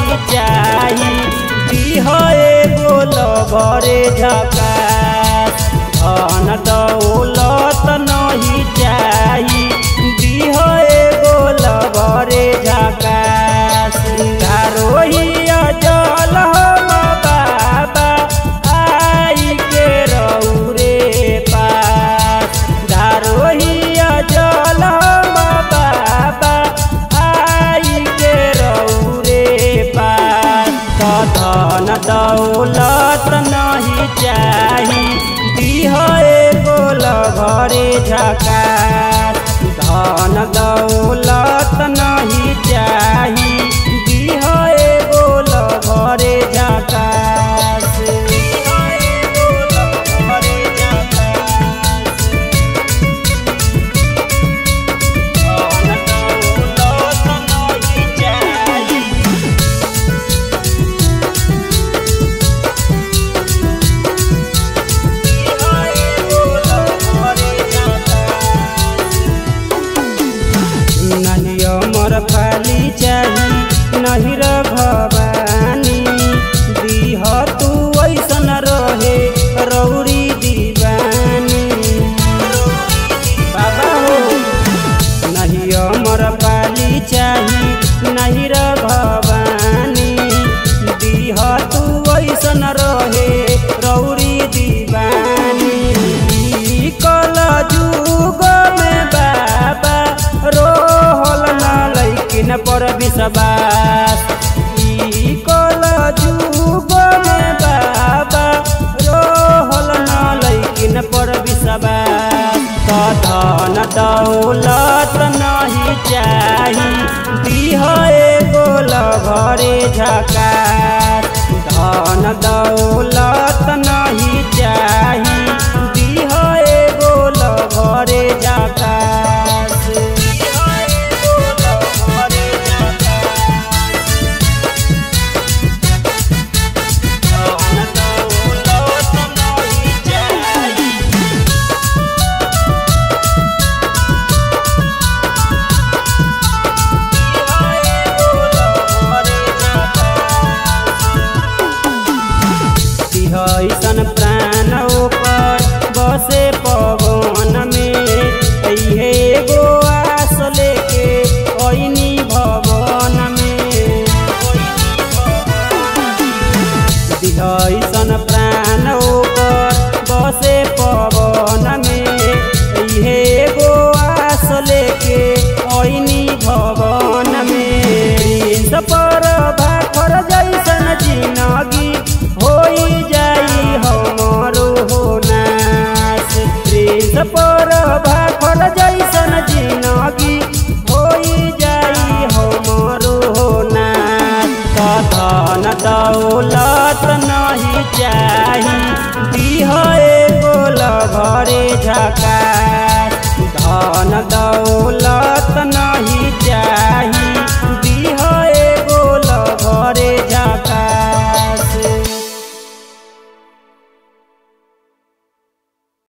नहीं चाही दीह एगो लभरे झकास धन दौलत नहीं चाही दीह एगो लभरे झकास घरोहिया जल हम बाबा आई के रौरे पास घरोहिया जल हम बाबा आई के रौरे पास धन दौलत नहीं चाही दीह एगो लभरे झकास धन दौलत नहीं चाही दीह एगो लभरे झकास नहीं अमर फाली चाही नहीं भवानी दीह तू ऐसन रहे रौरी दीवानी बाबा हो नहीं अमर फाली चाही नहीं भवानी दीह तू ऐसन रहे रौरी दीवानी कल जुग में बाबा रोहल न लैकिन पर विश्वास कल जुग में बाबा रोहल न लैकिन पर विश्वास धन दौलत नहीं चाही दीह एगो लभरे झकास धन दौलत नहीं चाही दीह एगो लभरे झकास ऐसन प्राण पर बसे पवन में एगो आस लेके ऐनी भवन में ऐसन प्राण पर बसे पवन में एगो आस लेके ऐनी भवन में पर भाखर जैसन जिंदगी होई जाई हमरो होनास प्रेस पर भाखर जैसन जिंदगी होई जाई हमरो होनास धन दौलत नहीं चाही दीह एगो लभरे झकास